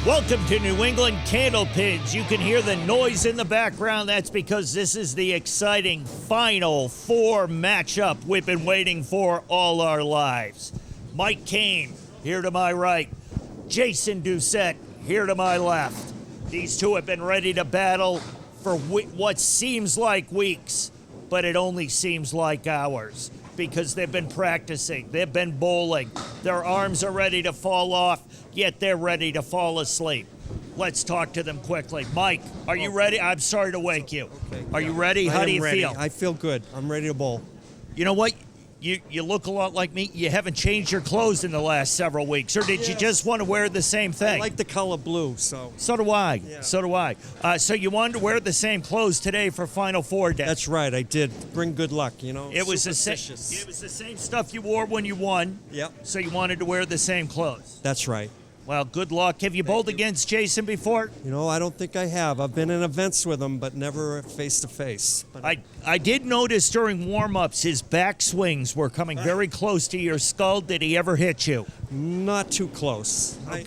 Welcome to New England Candlepins. You can hear the noise in the background. That's because this is the exciting Final Four matchup we've been waiting for all our lives. Mike Kane, here to my right. Jason Doucette, here to my left. These two have been ready to battle for what seems like weeks, but it only seems like hours because they've been practicing, they've been bowling, their arms are ready to fall off, yet they're ready to fall asleep. Let's talk to them quickly. Mike, are you ready? I'm sorry to wake you. Okay, are you ready? How do you feel? I feel good. I'm ready to bowl. You know what? You look a lot like me. You haven't changed your clothes in the last several weeks, or did you just want to wear the same thing? I like the color blue, so. So do I. Yeah. So do I. So you wanted to wear the same clothes today for Final Four day. That's right. I did. Bring good luck, you know. It was the same stuff you wore when you won. Yep. So you wanted to wear the same clothes. That's right. Well, good luck. Have you bowled against Jason before? You know, I don't think I have. I've been in events with him, but never face to face. I did notice during warm-ups his back swings were coming very close to your skull. Did he ever hit you? Not too close. Okay.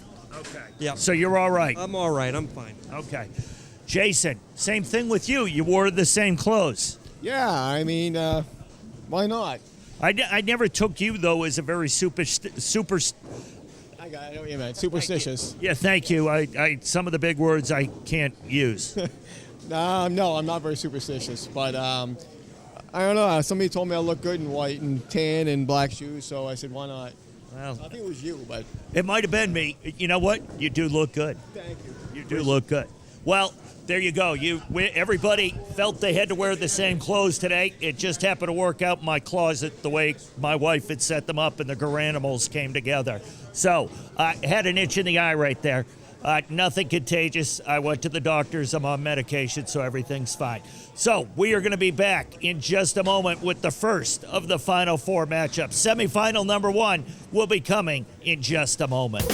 Yeah. So you're all right. I'm all right. I'm fine. Okay. Jason, same thing with you. You wore the same clothes. Yeah, I mean, why not? I never took you, though, as a very I know what you meant. Superstitious. Yeah, thank you. I some of the big words I can't use. No, I'm not very superstitious, but I don't know. Somebody told me I look good in white and tan and black shoes, so I said, why not? Well, I think it was you, but it might have been me. You know what? You do look good. thank you. You do look good. Well, there you go. Everybody felt they had to wear the same clothes today. It just happened to work out in my closet the way my wife had set them up and the Garanimals came together. So I had an itch in the eye right there. Nothing contagious. I went to the doctors. I'm on medication, so everything's fine. So we are going to be back in just a moment with the first of the Final Four matchups. Semifinal number 1 will be coming in just a moment.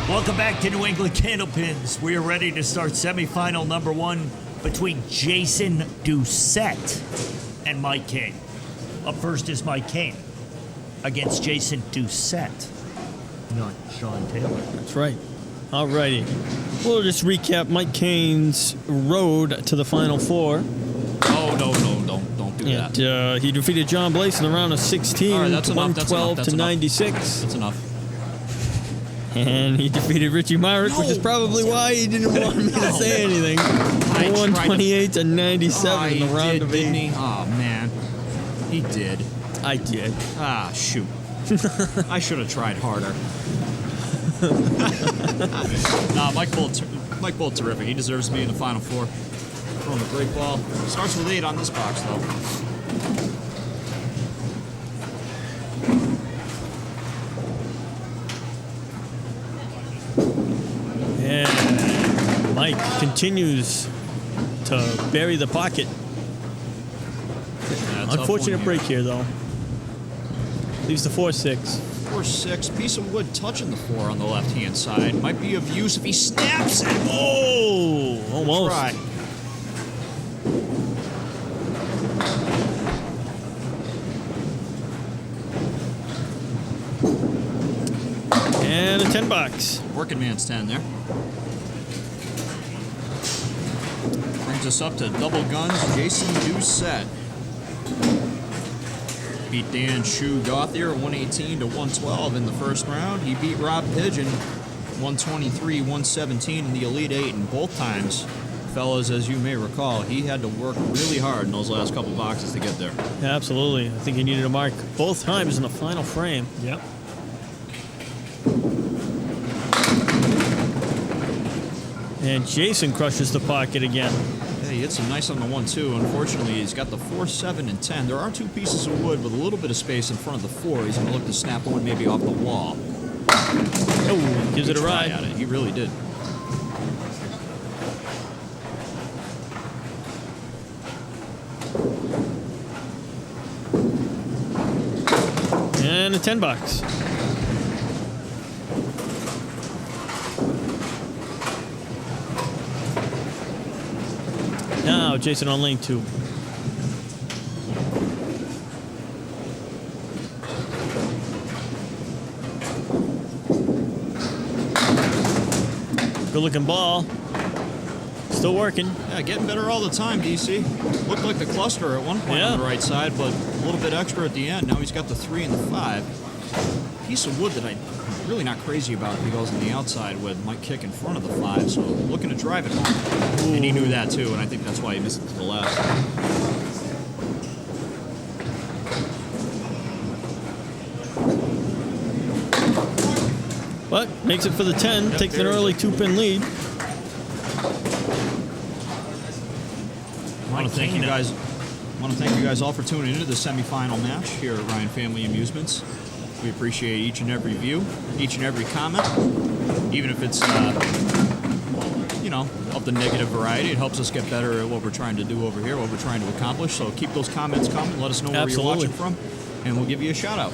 Welcome back to New England Candlepins. We are ready to start semifinal number 1 between Jason Doucette and Mike Kane. Up first is Mike Kane against Jason Doucette, not Sean Taylor. That's right. All righty. We'll just recap Mike Kane's road to the Final Four. Oh, don't do that. He defeated John Blaze in the round of 16, All right, that's enough, 112 that's to enough. 96. That's enough. And he defeated Ricci, which is probably why he didn't want me to say anything. 128 to 97 in the round of 8. Oh, man. He did. I did. Ah, shoot. I should have tried harder. Nah, Mike bowled terrific. He deserves to be in the Final Four. Throwing a great ball. Starts with 8 on this box, though. And Mike continues to bury the pocket. Yeah, Unfortunate break here, though. Leaves the 4-6. 4-6. Piece of wood touching the 4 on the left-hand side. Might be of use if he snaps it. Oh, almost. Try. And a 10 box. Working man's 10 there. Brings us up to double guns, Jason Doucette. Beat Dan Shu Gothier 118 to 112 in the first round. He beat Rob Pigeon 123, 117 in the Elite 8, and both times, fellas, as you may recall, he had to work really hard in those last couple boxes to get there. Yeah, absolutely. I think he needed a mark both times in the final frame. Yep. And Jason crushes the pocket again. Yeah, he hits some nice on the 1-2. Unfortunately, he's got the 4, 7, and 10. There are 2 pieces of wood with a little bit of space in front of the 4. He's going to look to snap one maybe off the wall. Oh, gives it a ride. At it. He really did. And a 10 bucks. Now Jason on lane 2. Good looking ball. Still working. Yeah, getting better all the time, DC. Looked like the cluster at one point on the right side, but a little bit extra at the end. Now he's got the 3 and the 5. Piece of wood that I'm really not crazy about if he goes on the outside with Mike kick in front of the 5, so looking to drive it home. Ooh. And he knew that too, and I think that's why he missed it to the left. But makes it for the 10, takes an early 2-pin lead. I want to thank you guys all for tuning into the semifinal match here at Ryan Family Amusements. We appreciate each and every view, each and every comment, even if it's of the negative variety. It helps us get better at what we're trying to do over here, what we're trying to accomplish. So keep those comments coming. Let us know where you're watching from, and we'll give you a shout out.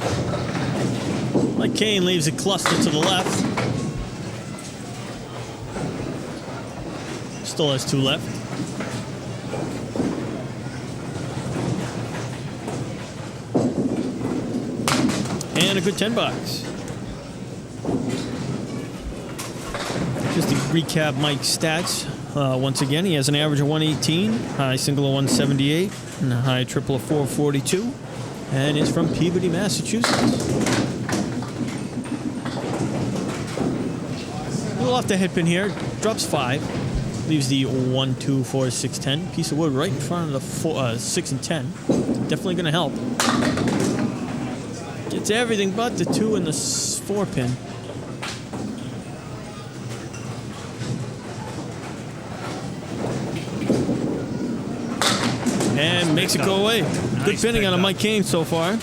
Like Kane leaves a cluster to the left. Still has 2 left. And a good 10 bucks. Just to recap Mike's stats. Once again, he has an average of 118, high single of 178, and a high triple of 442, and is from Peabody, Massachusetts. A little off the head pin here, drops 5, leaves the 1, 2, 4, 6, 10. Piece of wood right in front of the 6 and 10. Definitely going to help. Gets everything but the 2 and the 4 pin. And makes it go away. Nice Good pinning on a Mike Kane so far.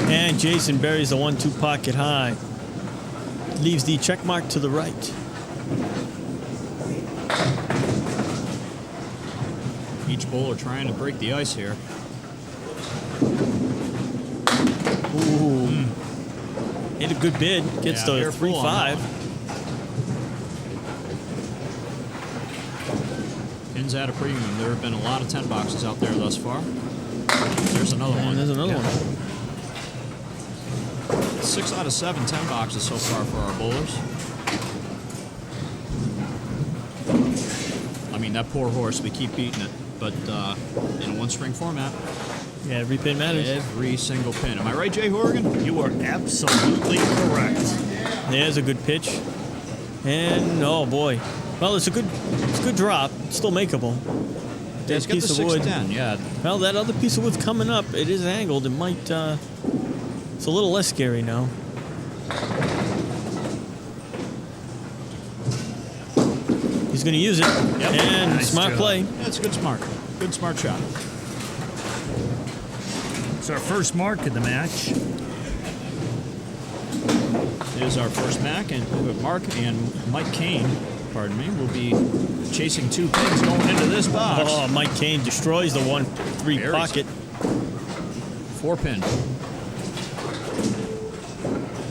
And Jason buries the 1-2 pocket high. Leaves the check mark to the right. Each bowler trying to break the ice here. Ooh. Hit a good bid. Gets to 3-5. Pins at a premium. There have been a lot of 10 boxes out there thus far. There's another one. There's another one. 6 out of 7 10 boxes so far for our bowlers. I mean, that poor horse, we keep beating it. But in a one-string format. Yeah, every pin matters. Every single pin. Am I right, Jay Horrigan? You are absolutely correct. There's a good pitch. And, oh boy. Well, it's a good drop. It's still makeable. That piece of wood. Yeah. Well, that other piece of wood's coming up. It is angled. It might, it's a little less scary now. He's going to use it. Yep. And Nice smart job. play. That's good smart shot. It's our first mark in the match. There's our first mark, and Mike Kane, pardon me, will be chasing 2 pins going into this box. Oh, Mike Kane destroys the 1-3 pocket. 4 pin.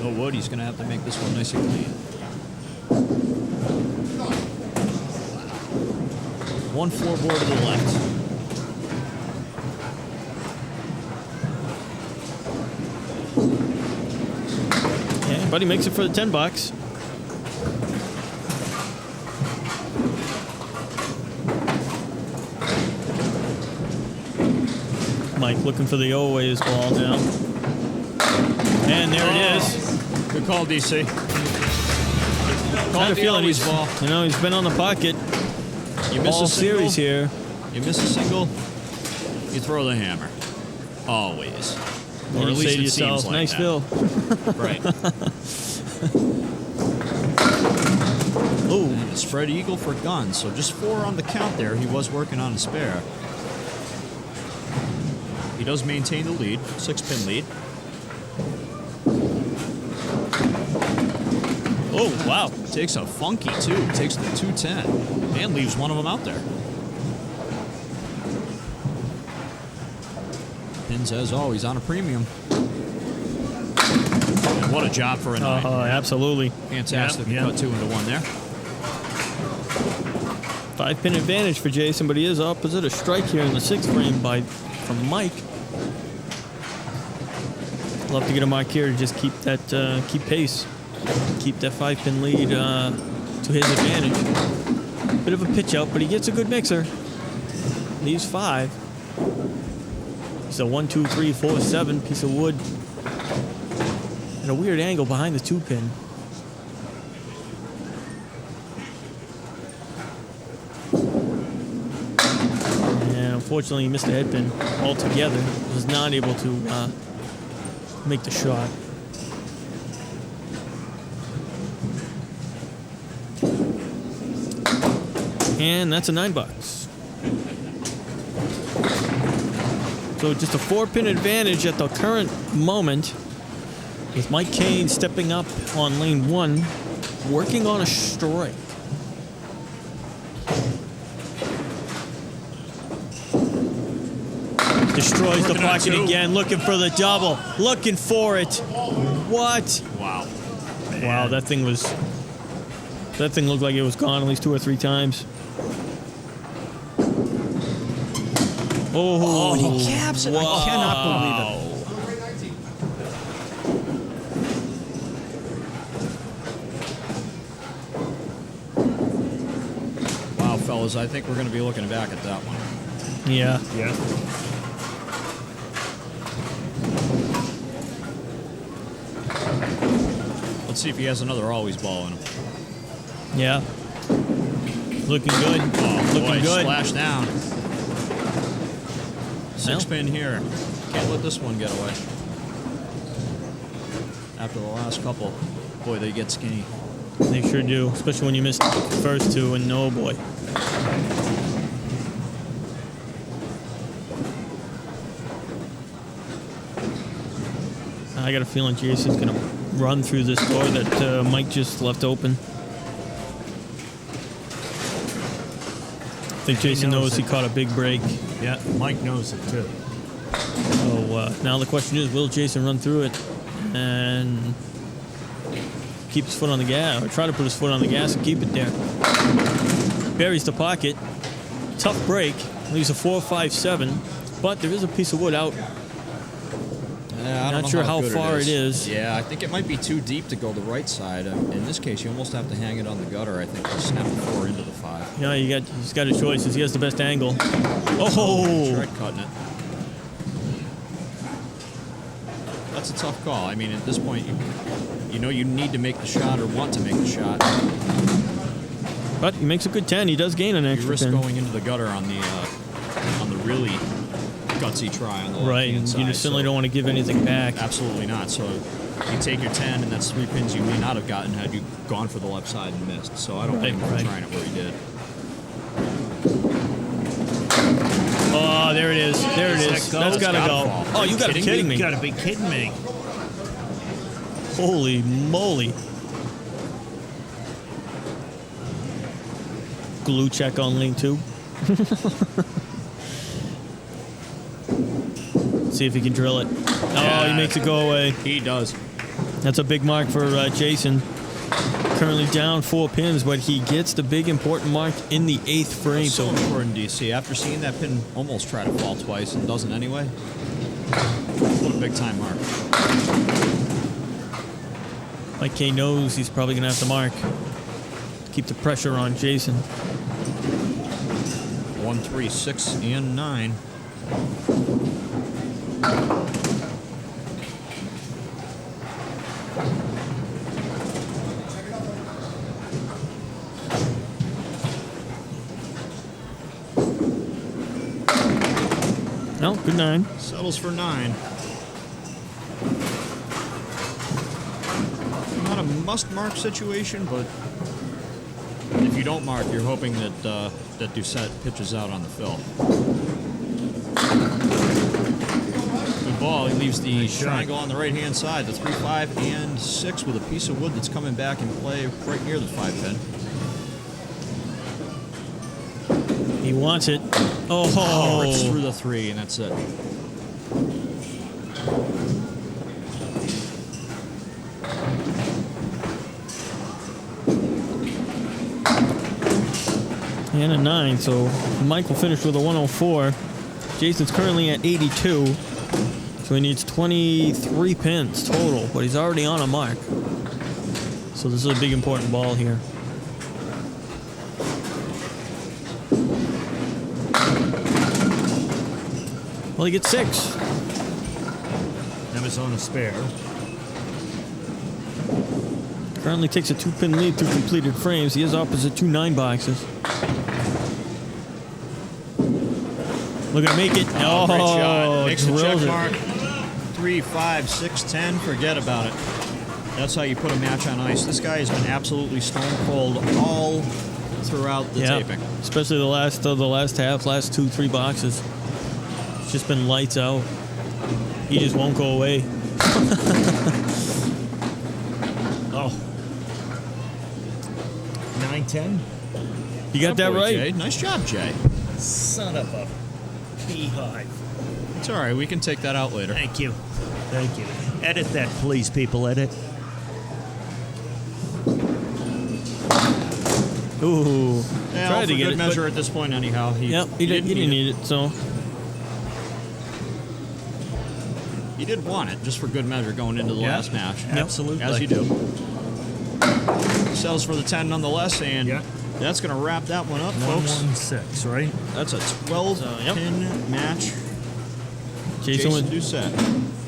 Oh, Woody's going to have to make this one nice and clean. 1-4 board to the left. Yeah, buddy makes it for the 10 bucks. Mike looking for the always ball now. And there it is. Good call, DC. Kind of feeling he's been on the pocket. You miss all a single, series here. You miss a single, you throw the hammer. Always. Or at least it seems like nice that. fill. Right. Oh, And a spread eagle for guns. So just 4 on the count there. He was working on a spare. He does maintain the lead, 6-pin lead. oh, wow. Takes a funky 2. Takes the 210 and leaves one of them out there. Pins, as always, on a premium. And what a job for a 9. Absolutely. Fantastic. Yep. Cut 2 into 1 there. 5-pin advantage for Jason, but he is opposite a strike here in the 6th frame from Mike. Love to get a mark here to just keep pace, keep that 5-pin lead to his advantage. Bit of a pitch out, but he gets a good mixer. Leaves 5. It's a 1, 2, 3, 4, 7 piece of wood. And a weird angle behind the 2-pin. And unfortunately, he missed the head pin altogether. Was not able to make the shot. And that's a $9. So just a 4-pin advantage at the current moment, with Mike Kane stepping up on lane 1, working on a strike. Destroys the pocket again, looking for the double, looking for it. What? Wow. Wow, that thing looked like it was gone at least 2 or 3 times. Oh, he caps it. Wow. I cannot believe it. Wow, fellas, I think we're going to be looking back at that one. Yeah. Yeah. Let's see if he has another always ball in him. Yeah. Looking good. Oh, Looking boy, good. splash down. Well. 6-pin here. Can't let this one get away. After the last couple, boy, they get skinny. They sure do, especially when you missed the first 2, and oh boy. I got a feeling Jason's going to run through this door that Mike just left open. I think Jason knows he caught a big break. Yeah, Mike knows it too. So now the question is, will Jason run through it and keep his foot on the gas, or try to put his foot on the gas and keep it there? Buries the pocket. Tough break. Leaves a 4, 5, 7. But there is a piece of wood out. Yeah, I don't Not know sure how good far it is. Yeah, I think it might be too deep to go the right side. In this case, you almost have to hang it on the gutter, I think, to snap the 4 into the 5. Yeah, he's got his choices. He has the best angle. Oh! Shred cutting it. That's a tough call. I mean, at this point, you know you need to make the shot or want to make the shot. But he makes a good 10. He does gain an You extra risk 10. going into the gutter on the really gutsy try on the Right, left-hand and side. you just certainly so- don't want to give anything back. Absolutely not. So you take your 10, and that's 3 pins you may not have gotten had you gone for the left side and missed. So I don't blame him for Right. trying it where he did. Oh, there it is. There it is. That's got to go. fall. Oh, you got to be kidding me. You gotta be kidding me. Holy moly. Glue check on lane 2. See if he can drill it. Oh, he makes it go away. He does. That's a big mark for Jason. Currently down 4 pins, but he gets the big important mark in the 8th frame. So important, DC. After seeing that pin almost try to fall twice and doesn't anyway, what a big time mark. Mike Kane knows he's probably going to have to mark to keep the pressure on Jason. 1, 3, 6, and 9. No, good 9. Settles for 9. Not a must-mark situation, but if you don't mark, you're hoping that that Doucette pitches out on the fill. Good ball. He leaves the triangle on the right-hand side, the 3, 5, and 6 with a piece of wood that's coming back in play right near the 5 pin. He wants it. Oh, Rips through the 3, and that's it. And a 9, so Michael finished with a 104. Jason's currently at 82, so he needs 23 pins total, but he's already on a mark. So this is a big important ball here. Well, he gets 6. Never's on a spare. Currently takes a 2-pin lead through completed frames. He is opposite 2 9 boxes. Looking to make it. Oh, great shot. Makes the check drills it. mark. 3, 5, 6, 10. Forget about it. That's how you put a match on ice. This guy has been absolutely stone cold all throughout the taping. Especially the last half, last 2 3 boxes. It's just been lights out. He just won't go away. Oh. 9-10. You got that Boy, right. Jay. Nice job, Jay. Son of a beehive. It's all right. We can take that out later. Thank you. Thank you. Edit that, please, people. Edit. Ooh. Yeah, Tried for to get good it, measure but- at this point, anyhow. He didn't need it, so. He did want it, just for good measure, going into the Yeah, last match. absolutely. As you do. Sells for the 10 nonetheless, and Yeah. that's going to wrap that one up, folks. 116, right? That's a 12-pin match. Jason, Jason Doucette.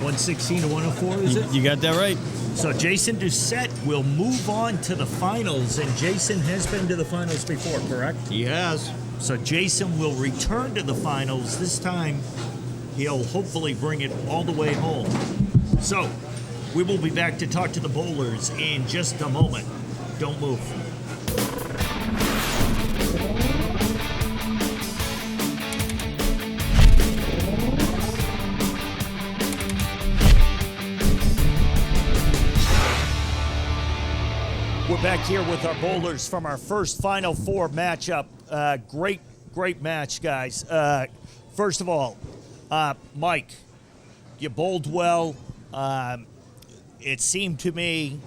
116 to 104, is it? you got that right. So Jason Doucette will move on to the finals, and Jason has been to the finals before, correct? He has. So Jason will return to the finals. This time, he'll hopefully bring it all the way home. So, we will be back to talk to the bowlers in just a moment. Don't move. We're back here with our bowlers from our first Final Four matchup. Great match, guys. First of all, Mike, you bowled well. It seemed to me,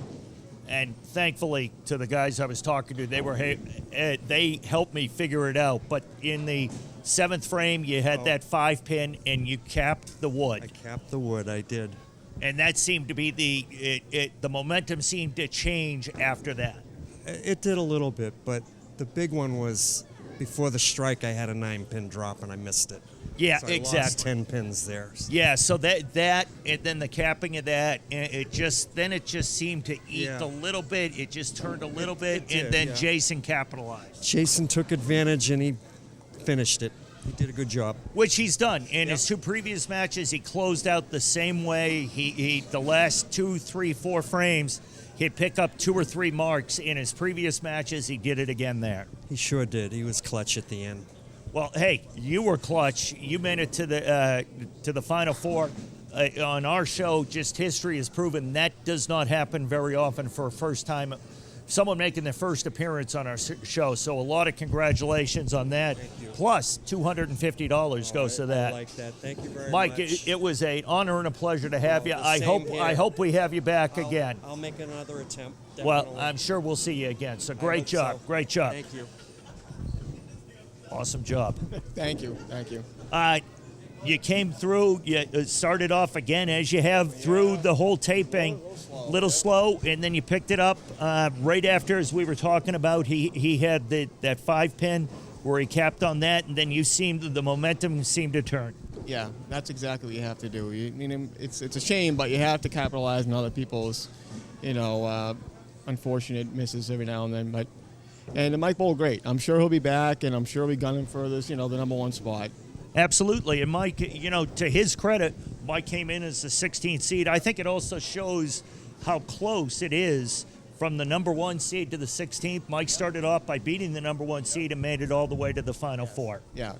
and thankfully to the guys I was talking to, they helped me figure it out. But in the 7th frame, you had that 5-pin, and you capped the wood. I capped the wood, I did. And that seemed to be the momentum seemed to change after that. It did a little bit, but the big one was before the strike, I had a 9-pin drop and I missed it. Yeah, So I exactly. lost 10 pins there. Yeah, so that and then the capping of that, and it just seemed to eat a little bit. It just turned a little bit, it did, and then yeah. Jason capitalized, Jason took advantage and he finished it. He did a good job. which he's done. In his 2 previous matches, he closed out the same way. He the last 2, 3, 4 frames, he'd pick up 2 or 3 marks. In his previous matches, he did it again there. He sure did. He was clutch at the end. Well, hey, you were clutch. You made it to the Final Four. On our show, just history has proven that does not happen very often for a first time. Someone making their first appearance on our show. So a lot of congratulations on that. Thank you. Plus $250 goes to that. I like that. Thank you very Mike, much. it was an honor and a pleasure to have you. the I same hope here. we have you back again. I'll make another attempt. Well, definitely. I'm sure we'll see you again. So I great hope job. so. Great job. Thank you. Awesome job. Thank you. Thank you. You came through, you started off again as you have through the whole taping, little slow, and then you picked it up right after, as we were talking about. He had that 5-pin where he capped on that, and then the momentum seemed to turn. Yeah, that's exactly what you have to do. It's a shame, but you have to capitalize on other people's, unfortunate misses every now and then. And Mike bowled great. I'm sure he'll be back, and I'm sure we'll be gunning for this, the number 1 spot. Absolutely. And Mike, to his credit, Mike came in as the 16th seed. I think it also shows how close it is from the number 1 seed to the 16th. Mike started off by beating the number 1 seed and made it all the way to the Final Four. Yeah,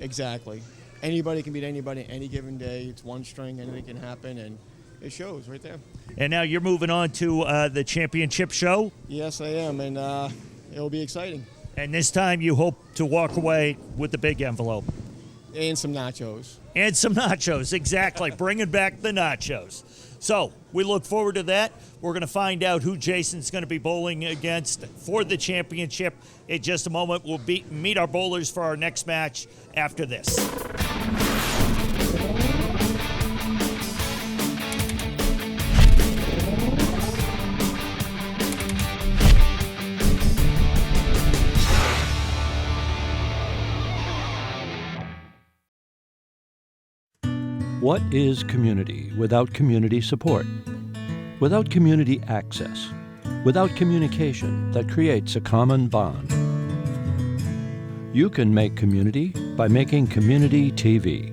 exactly. Anybody can beat anybody any given day. It's one string, anything can happen, and it shows right there. And now you're moving on to the championship show. Yes, I am, and it'll be exciting. And this time you hope to walk away with the big envelope. And some nachos. And some nachos, exactly. Bringing back the nachos. So we look forward to that. We're going to find out who Jason's going to be bowling against for the championship in just a moment. We'll meet our bowlers for our next match after this. What is community without community support? Without community access? Without communication that creates a common bond? You can make community by making community TV.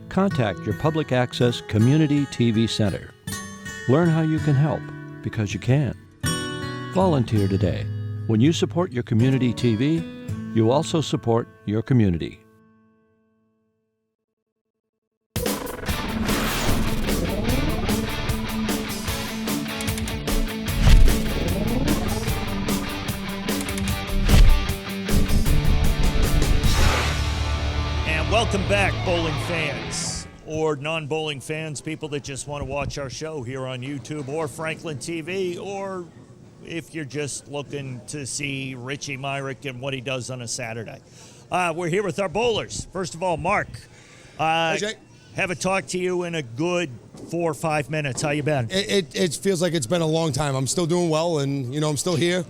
Contact your public access community TV center. Learn how you can help, because you can. Volunteer today. When you support your community TV, you also support your community. Welcome back, bowling fans, or non-bowling fans, people that just want to watch our show here on YouTube or Franklin TV, or if you're just looking to see Ricci Myrick and what he does on a Saturday. We're here with our bowlers. First of all, Mark, Hey, Jay. haven't talked to you in a good 4 or 5 minutes. How you been? It feels like it's been a long time. I'm still doing well, and, I'm still here.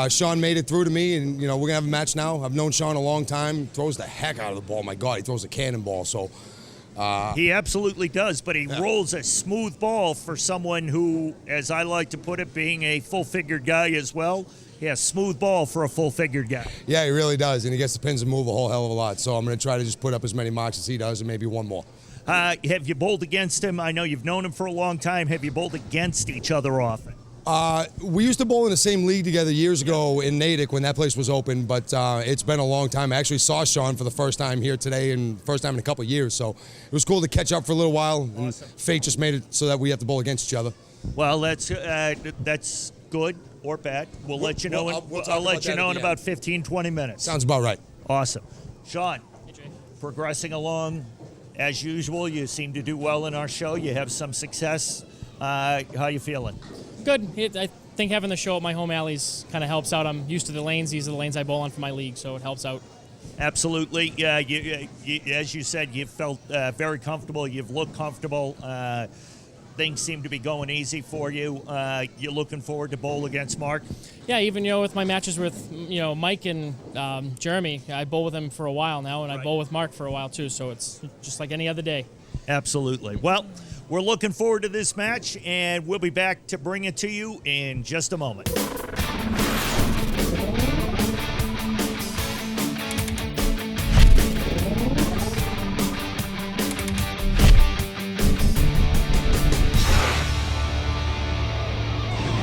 Sean made it through to me, and, we're going to have a match now. I've known Sean a long time. Throws the heck out of the ball. My God, he throws a cannonball. So He absolutely does, but he rolls a smooth ball for someone who, as I like to put it, being a full-figured guy as well. Yeah, smooth ball for a full-figured guy. Yeah, he really does, and he gets the pins and move a whole hell of a lot. So I'm going to try to just put up as many marks as he does, and maybe one more. Have you bowled against him? I know you've known him for a long time. Have you bowled against each other often? We used to bowl in the same league together years ago in Natick when that place was open, but it's been a long time. I actually saw Sean for the first time here today and first time in a couple of years, so it was cool to catch up for a little while. Awesome. And fate just made it so that we have to bowl against each other. Well, that's good or bad. We'll let you know. I'll let you know in about 15, 20 minutes. Sounds about right. Awesome. Sean, progressing along as usual. You seem to do well in our show. You have some success. How you feeling? Good. I think having the show at my home alleys kind of helps out. I'm used to the lanes. These are the lanes I bowl on for my league, so it helps out. Absolutely. Yeah, as you said, you felt very comfortable. You've looked comfortable. Things seem to be going easy for you. You're looking forward to bowl against Mark? Yeah, even, with my matches with, Mike and Jeremy, I bowl with them for a while now, and I bowl with Mark for a while too, so it's just like any other day. Absolutely. Well, we're looking forward to this match, and we'll be back to bring it to you in just a moment.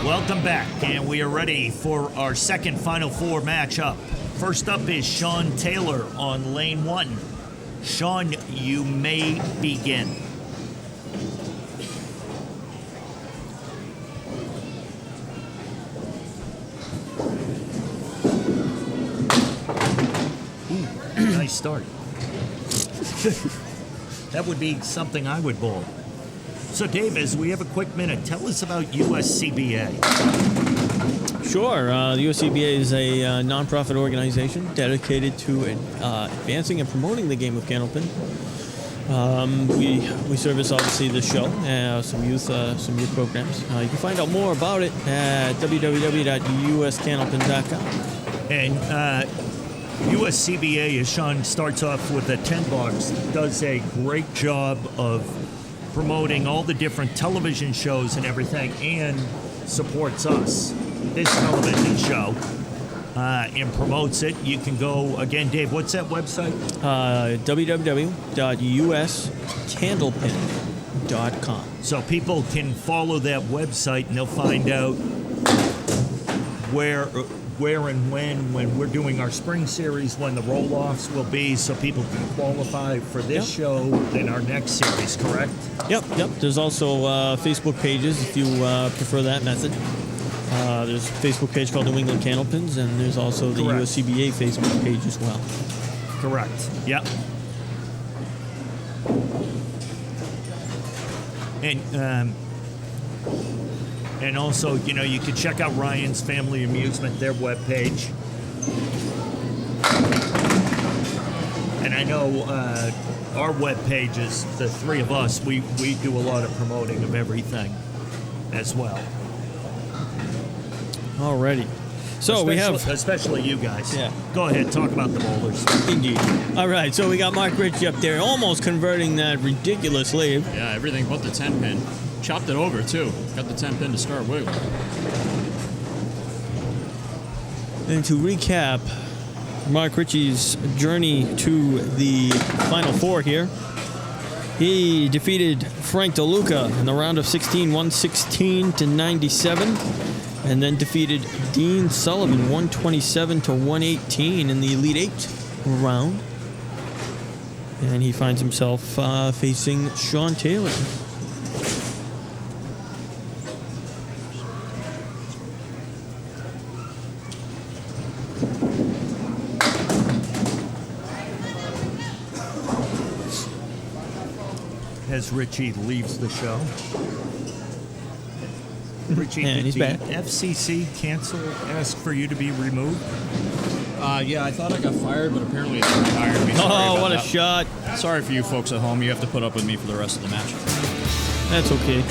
Welcome back, and we are ready for our second Final Four matchup. First up is Sean Taylor on lane 1. Sean, you may begin. Nice start. That would be something I would bowl. So, Dave, as we have a quick minute, tell us about USCBA. Sure. The USCBA is a nonprofit organization dedicated to advancing and promoting the game of Candlepin. We service, obviously, the show, some youth programs. You can find out more about it at www.uscandlepin.com. And USCBA, as Sean starts off with a 10 box, does a great job of promoting all the different television shows and everything, and supports us, this television show, and promotes it. You can go, again, Dave, what's that website? www.uscandlepin.com. So people can follow that website, and they'll find out where and when we're doing our spring series, when the roll-offs will be, so people can qualify for this show and our next series, correct? Yep. There's also Facebook pages if you prefer that method. There's a Facebook page called New England Candlepins, and there's also the USCBA Facebook page as well. Correct. Yep. And also, you know, you can check out Ryan's Family Amusement, their webpage. And I know our webpage is, the three of us, we do a lot of promoting of everything as well. Alrighty. So we have... Especially you guys. Yeah. Go ahead, talk about the boulders. Indeed. All right, so we got Mark Ricci up there, almost converting that ridiculous lead. Yeah, everything but the 10 pin. Chopped it over, too. Got the 10 pin to start wiggling. And to recap Mark Ricci's journey to the Final Four here, he defeated Frank DeLuca in the round of 16, 116 to 97, and then defeated Dean Sullivan 127 to 118 in the Elite Eight round. And he finds himself facing Sean Taylor. As Ricci leaves the show. Ricci, And did he's the back. FCC ask for you to be removed? Yeah, I thought I got fired, but apparently they retired me. Sorry Oh, about what a that. shot. Sorry for you folks at home. You have to put up with me for the rest of the match. That's okay.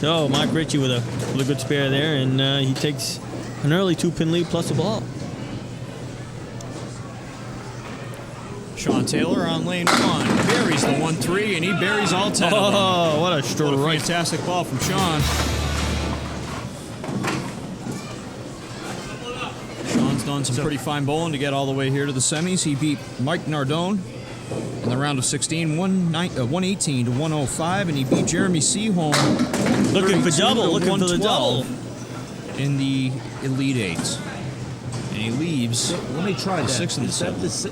So, Mark Ricci with a good spare there, and he takes an early 2-pin lead plus a ball. Sean Taylor on lane 1. Buries the 1-3, and he buries all 10 of them. Oh, what a What a strike. fantastic ball from Sean. Sean's done some pretty fine bowling to get all the way here to the semis. He beat Mike Nardone in the round of 16, 118 to 105, and he beat Jeremy Seaholm Looking for 32 double, to looking for the 112 in the Elite Eight. And he leaves. Let me try that. 6 and Is that 7. the si-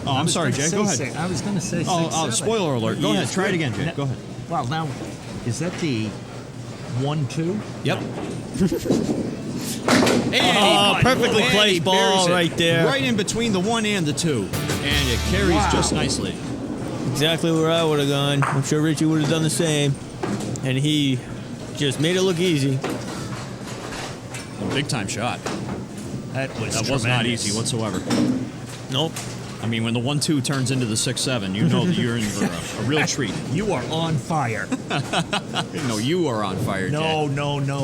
Oh, I'm sorry, Jay. Go ahead. I was going to say 6, Oh, 7. spoiler alert. Go ahead. Try it again, Jay. Go ahead. Well, now, is that the 1-2? Yep. Oh, perfectly placed ball right there. Right in between the 1 and the 2. And it carries just nicely. Exactly where I would have gone. I'm sure Ricci would have done the same. And he just made it look easy. A big time shot. That was not tremendous. easy whatsoever. Nope. I mean, when the 1-2 turns into the 6-7, you know that you're in for a real treat. You are on fire. No, you are on fire, Jay. No.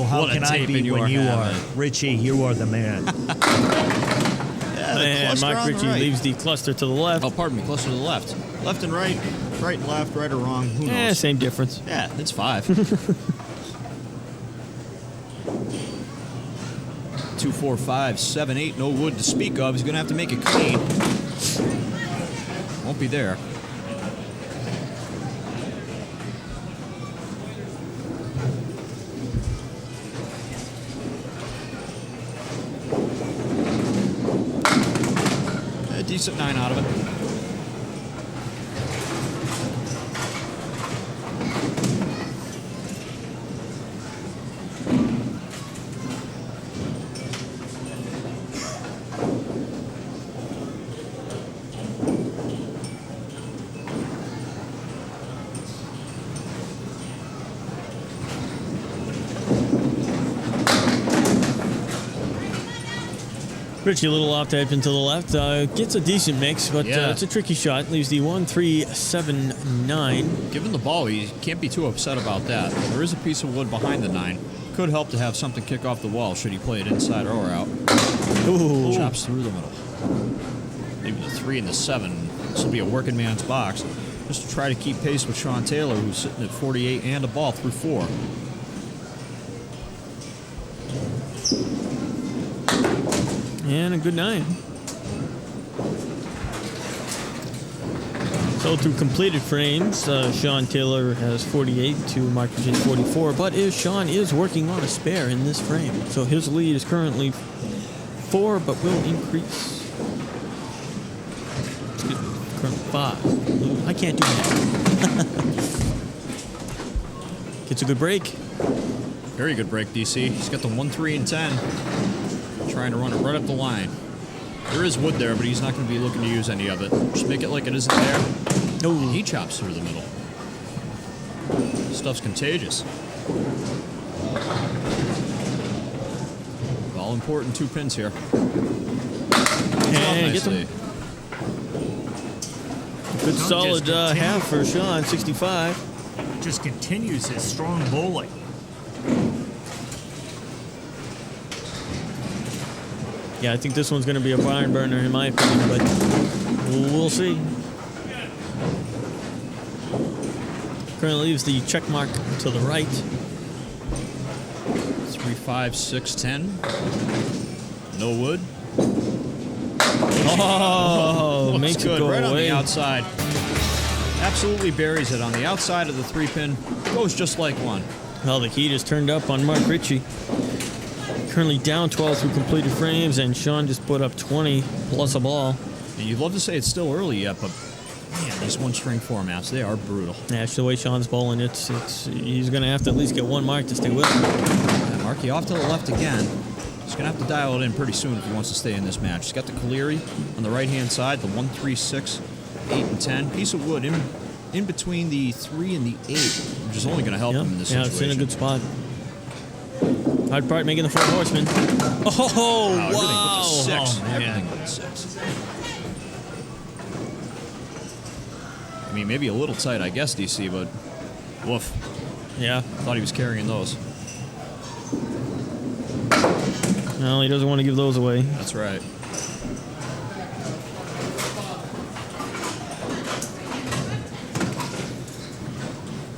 How What a can I taping be you when are you are? having. Richie, you are the man. And cluster Mark on the Ricci right. leaves the cluster to the left. Oh, pardon me, closer to the left. Left and right. Right and left, right or wrong. Who knows? Same difference. Yeah, it's 5. 2, 4, 5, 7, 8. No wood to speak of. He's going to have to make it clean. Won't be there. A decent 9 out of it. Ricci a little off the edge and to the left. Gets a decent mix, but Yeah. it's a tricky shot. Leaves the 1-3-7-9. Given the ball, he can't be too upset about that. There is a piece of wood behind the 9. Could help to have something kick off the wall should he play it inside or out. Ooh. Chops through the middle. Maybe the 3 and the 7. This will be a working man's box. Just to try to keep pace with Sean Taylor, who's sitting at 48 and a ball through 4. And a good 9. So through completed frames, Sean Taylor has 48 to Mark Ricci 44, but Sean is working on a spare in this frame. So his lead is currently 4, but will increase. Excuse me, currently 5. I can't do that. Gets a good break. Very good break, DC. He's got the 1, 3, and 10. Trying to run it right up the line. There is wood there, but he's not going to be looking to use any of it. Just make it like it isn't there. Oh, He chops through the middle. Stuff's contagious. All important 2 pins here. and get Nicely. them. Good Sean solid just continued. half for Sean, 65. Just continues his strong bowling. Yeah, I think this one's going to be a barn burner in my opinion, but we'll see. Currently leaves the check mark to the right. 3, 5, 6, 10. No wood. Oh, Looks makes good it go right away. on the outside. Absolutely buries it on the outside of the 3 pin. Goes just like one. Well, the heat is turned up on Mark Ricci. Currently down 12 through completed frames, and Sean just put up 20 plus a ball. And you'd love to say it's still early yet, but man, these 1-string formats, they are brutal. Yeah, that's the way Sean's bowling. It's he's going to have to at least get 1 mark to stay with him. And Marky off to the left again. He's going to have to dial it in pretty soon if he wants to stay in this match. He's got the Caleri on the right-hand side, the 1, 3, 6, 8, and 10. Piece of wood in between the 3 and the 8, which is only going to help him in this yeah, situation. it's in a good spot. Hard part making the 4 horsemen. Oh, Everything wow. with the 6. Oh, man. Everything with the 6. I mean, maybe a little tight, I guess, DC, but woof. Yeah. Thought he was carrying those. No, he doesn't want to give those away. That's right.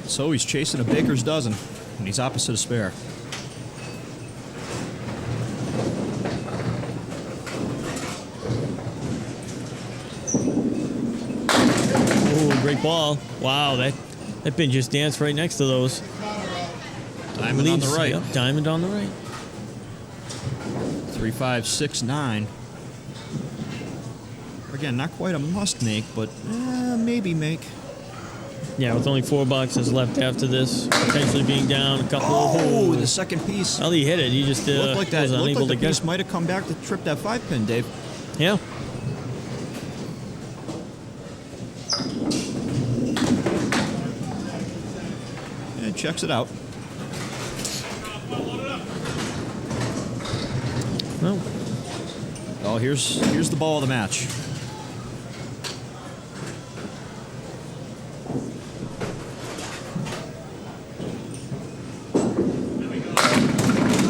So he's chasing a baker's dozen, and he's opposite a spare. Oh, great ball. Wow, that pin just danced right next to those. Diamond on the right. Yep, diamond on the right. 3, 5, 6, 9. Again, not quite a must make, but maybe make. Yeah, with only 4 boxes left after this, potentially being down a couple. Oh, the second piece. Well, he hit it. He just Looked like that. was Looked unable like the to get piece it. might have come back to trip that 5 pin, Dave. Yeah. And checks it out. Well, Oh, here's the ball of the match.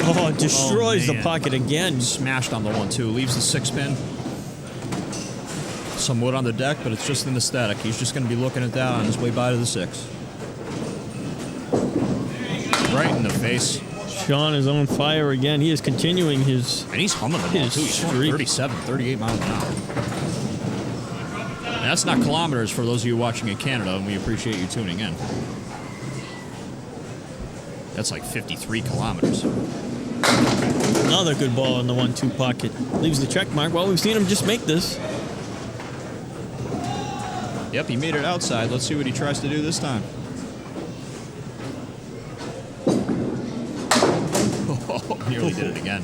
oh, it destroys the man. pocket again. Smashed on the 1-2. Leaves the 6 pin. Some wood on the deck, but it's just in the static. He's just going to be looking at that on his way by to the 6. Right in the face. Sean is on fire again. He is continuing his. And he's humming the ball, His too. He's going streak. 37, 38 miles an hour. And that's not kilometers for those of you watching in Canada, and we appreciate you tuning in. That's like 53 kilometers. Another good ball in the 1-2 pocket. Leaves the check mark. Well, we've seen him just make this. Yep, he made it outside. Let's see what he tries to do this time. Oh, nearly did it again.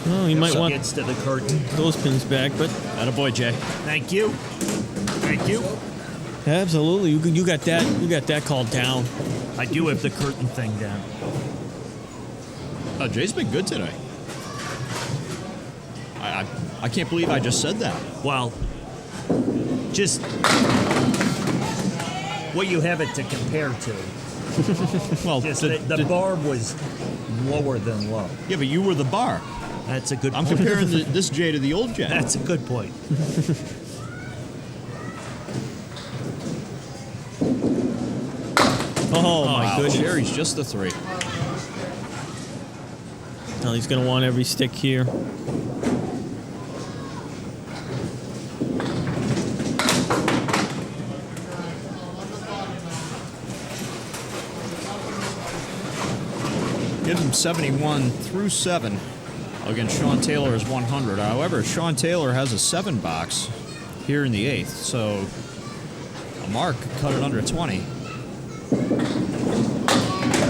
Well, he might want Gets to the curtain. those pins back, but Attaboy, Jay. Thank you. Thank you. absolutely, you got that. You got that called down. I do have the curtain thing down. Oh, Jay's been good today. I can't believe I just said that. Well, just what you have it to compare to. Well, Just the bar was lower than low. yeah, but you were the bar. That's a good I'm point. comparing this Jay to the old Jay. That's a good point. Oh, my Wow, goodness. Jerry's just the 3. Now he's going to want every stick here. Gives him 71 through 7. Again, Sean Taylor is 100. However, Sean Taylor has a 7 box here in the 8th, so a Mark cut it under 20.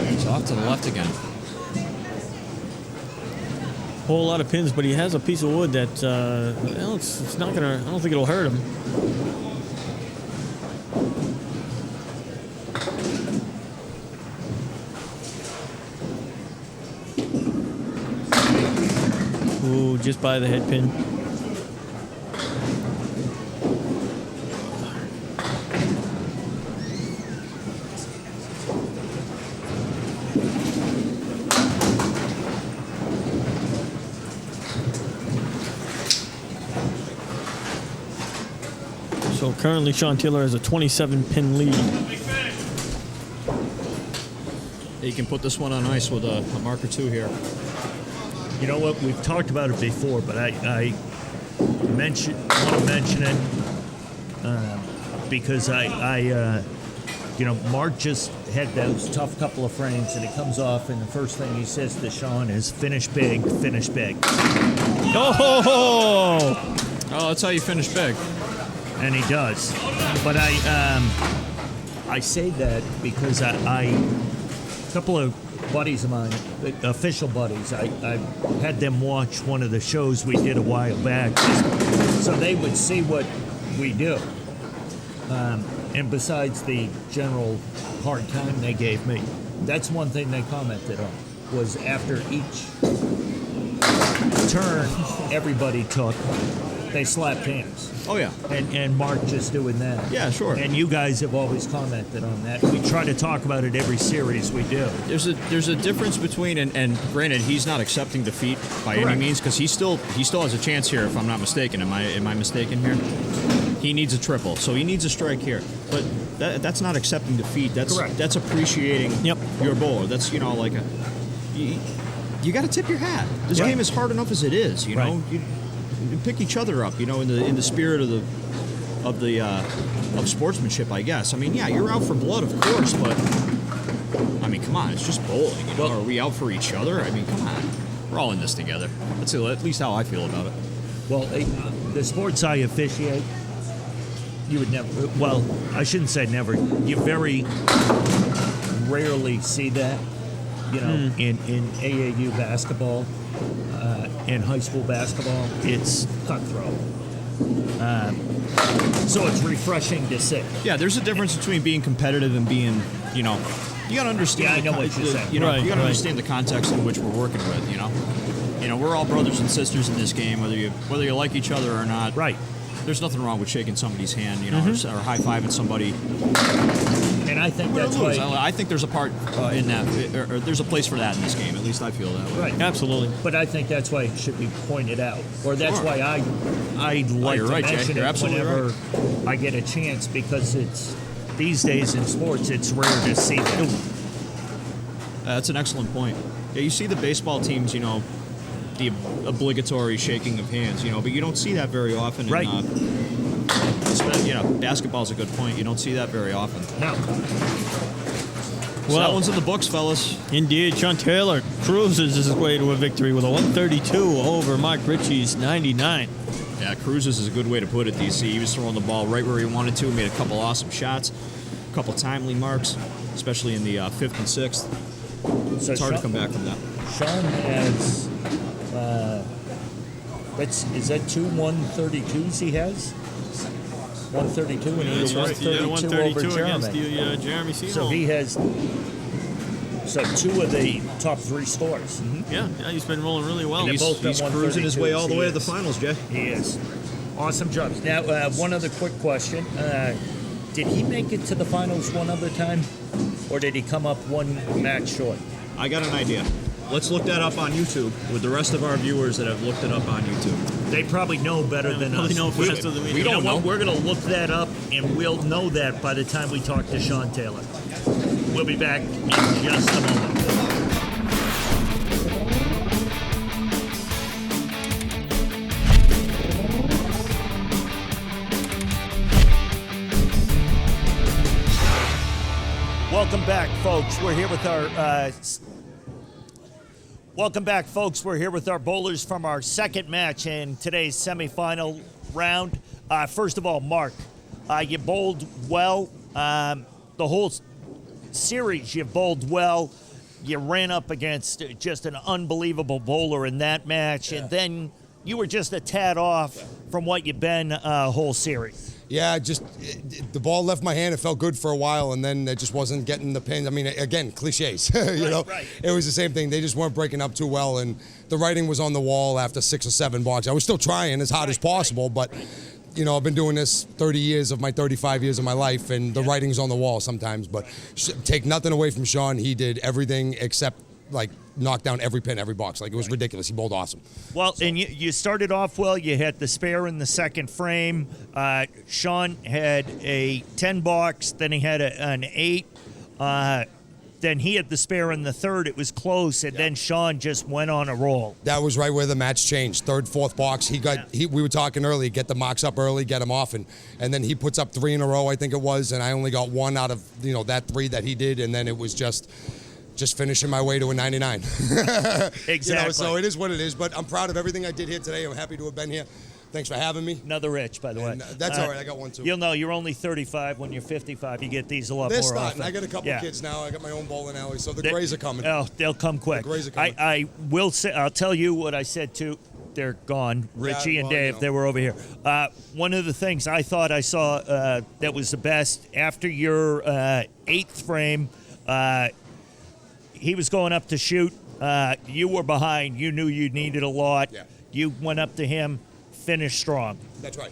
He's off to the left again. Whole lot of pins, but he has a piece of wood that well, it's not gonna. I don't think it'll hurt him. Ooh, just by the head pin. So currently Sean Taylor has a 27-pin lead. You can put this one on ice with a mark or two here. You know what? We've talked about it before, but I want to mention it because Mark just had those tough couple of frames, and it comes off, and the first thing he says to Sean is, "Finish big, finish big." Oh! Oh, that's how you finish big. And he does. But I say that because a couple of buddies of mine, official buddies, I had them watch one of the shows we did a while back, so they would see what we do. And besides the general hard time they gave me, that's one thing they commented on, was after each turn everybody took, they slapped hands. Oh, yeah. And Mark just doing that. Yeah, sure. And you guys have always commented on that. We try to talk about it every series we do. There's a difference between, and granted, he's not accepting defeat by any means, because he still has a chance here, if I'm not mistaken. Am I mistaken here? He needs a triple, so he needs a strike here. But that's not accepting defeat. That's appreciating your bowler. That's, you got to tip your hat. This game is hard enough as it is, you know. You pick each other up, in the spirit of sportsmanship, I guess. I mean, yeah, you're out for blood, of course, but I mean, come on, it's just bowling. Are we out for each other? I mean, come on, we're all in this together. That's at least how I feel about it. Well, the sports I officiate, you would never. Well, I shouldn't say never. You very rarely see that. In AAU basketball. In high school basketball, it's cutthroat. So it's refreshing to see. Yeah, there's a difference between being competitive and being, you got to understand. Yeah, I know what you're saying. You got to understand the context in which we're working with. We're all brothers and sisters in this game, whether you like each other or not. Right. There's nothing wrong with shaking somebody's hand, or high-fiving somebody. And I think that's why. I think there's a part in that, or there's a place for that in this game. At least I feel that way. Right, absolutely. But I think that's why it should be pointed out, or that's why I like to mention it whenever I get a chance, because it's these days in sports it's rare to see that. That's an excellent point. Yeah, you see the baseball teams, the obligatory shaking of hands, but you don't see that very often. Right. Basketball's a good point. You don't see that very often. No. So that one's in the books, fellas. Indeed, Sean Taylor cruises his way to a victory with a 132 over Mark Ricci's 99. Yeah, cruises is a good way to put it, DC. He was throwing the ball right where he wanted to, made a couple awesome shots, a couple timely marks, especially in the 5th and 6th. So it's hard to come back from that. Sean has, is that 2 132s he has? 132 and he had 132 over Jeremy. Against Jeremy Seagull. So he has 2 of the top 3 scores. Mm-hmm. Yeah, he's been rolling really well. He's cruising his way all the way to the finals, Jay. He is. Awesome jobs. Now, one other quick question. Did he make it to the finals one other time? Or did he come up one match short? I got an idea. Let's look that up on YouTube with the rest of our viewers that have looked it up on YouTube. They probably know better than us. We don't know. We're going to look that up, and we'll know that by the time we talk to Sean Taylor. We'll be back in just a moment. Welcome back, folks. We're here with our bowlers from our second match in today's semifinal round. First of all, Mark, You bowled well. The whole series, you bowled well. You ran up against just an unbelievable bowler in that match, and then you were just a tad off from what you've been whole series. Yeah, the ball left my hand. It felt good for a while, and then it just wasn't getting the pins. I mean, again, cliches. Right. It was the same thing. They just weren't breaking up too well, and the writing was on the wall after 6 or 7 balks. I was still trying as hard as possible, but I've been doing this 30 years of my 35 years of my life, and the writing's on the wall sometimes. But take nothing away from Sean. He did everything except knock down every pin, every box. It was ridiculous. He bowled awesome. Well, and you started off well. You had the spare in the second frame. Sean had a 10 box, then he had an 8. Then he had the spare in the third. It was close, and then Sean just went on a roll. That was right where the match changed. Third, fourth box. We were talking earlier, get the marks up early, get him off, and then he puts up 3 in a row, I think it was, and I only got 1 out of that 3 that he did, and then it was just finishing my way to a 99. Exactly. So it is what it is, but I'm proud of everything I did here today. I'm happy to have been here. Thanks for having me. Another Rich, by the way. That's all right. I got one, too. You'll know you're only 35. When you're 55, you get these a lot They're more starting. often. I got a couple kids now. I got my own bowling alley, so the Grays are coming. Oh, they'll come quick. The Grays are coming. I will say, I'll tell you what I said to. They're gone. Ricci and Dave, they were over here. One of the things I thought I saw that was the best, after your 8th frame, he was going up to shoot. You were behind. You knew you needed a lot. Yeah. You went up to him, finished strong. That's right.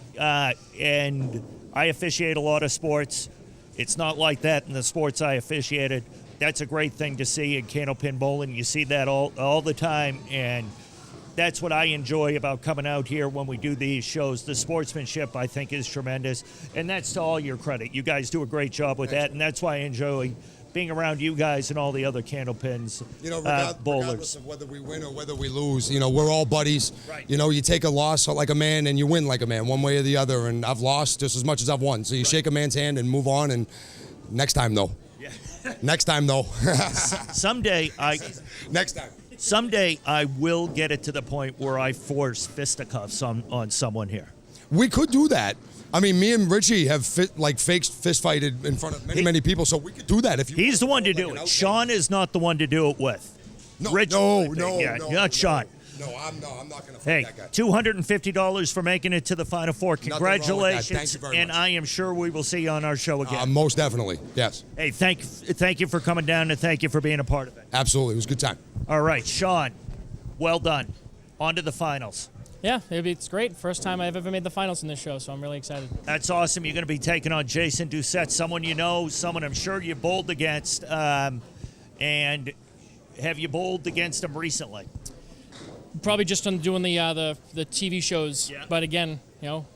And I officiate a lot of sports. It's not like that in the sports I officiated. That's a great thing to see in Candlepin bowling. You see that all the time, and that's what I enjoy about coming out here when we do these shows. The sportsmanship, I think, is tremendous, and that's to all your credit. You guys do a great job with that, and that's why I enjoy being around you guys and all the other Candlepins bowlers. Regardless of whether we win or whether we lose, we're all buddies. Right. You take a loss like a man and you win like a man, one way or the other, and I've lost just as much as I've won. So you shake a man's hand and move on, and next time, though. Yeah. Next time, though. Someday Next time. Someday I will get it to the point where I force fisticuffs on someone here. We could do that. I mean, me and Ricci have fake fist fighted in front of many people, so we could do that if you. He's the one to do it. Sean is not the one to do it with. No, Rich, no, not Sean. No, I'm not going to fight Hey, that guy. $250 for making it to the Final Four. Congratulations, Thank you very and much. I am sure we will see you on our show again. Most definitely, yes. Hey, thank you for coming down, and thank you for being a part of it. Absolutely, it was a good time. All right, Sean, well done. On to the finals. Yeah, it's great. First time I've ever made the finals in this show, so I'm really excited. That's awesome. You're going to be taking on Jason Doucette, someone you know, someone I'm sure you bowled against. And have you bowled against him recently? Probably just on doing the TV shows. Yeah. But again,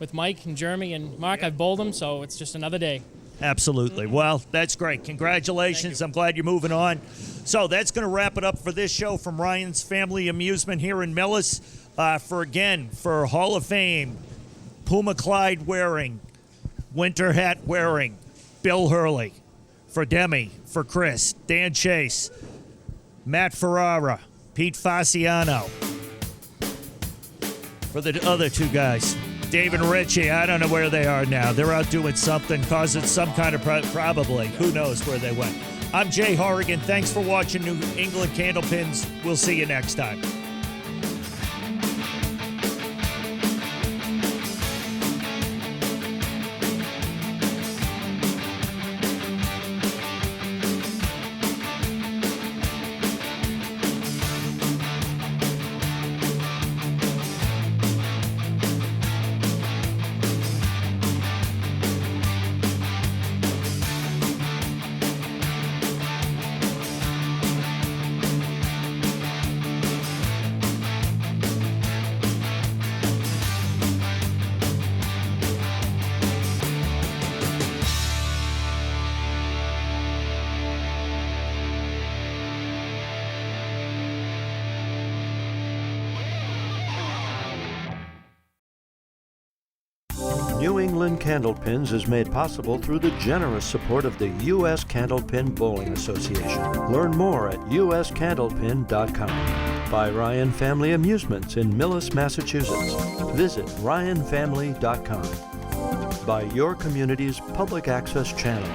with Mike and Jeremy and Mark, I've bowled them, so it's just another day. Absolutely. Well, that's great. Congratulations. I'm glad you're moving on. So that's going to wrap it up for this show from Ryan's Family Amusement here in Millis. For Hall of Fame, Puma Clyde wearing, winter hat wearing, Bill Hurley. For Demi, for Chris, Dan Chase, Matt Ferrara, Pete Fasciano. For the other 2 guys, Dave and Ricci, I don't know where they are now. They're out doing something, causing some kind of probably. Who knows where they went. I'm Jay Horrigan. Thanks for watching New England Candlepins. We'll see you next time. New England Candlepins is made possible through the generous support of the U.S. Candlepin Bowling Association. Learn more at uscandlepin.com. By Ryan Family Amusements in Millis, Massachusetts. Visit ryanfamily.com. by your community's public access channel.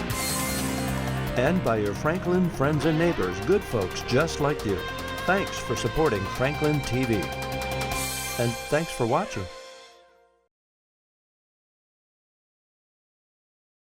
And by your Franklin friends and neighbors, good folks just like you. Thanks for supporting Franklin TV. And thanks for watching.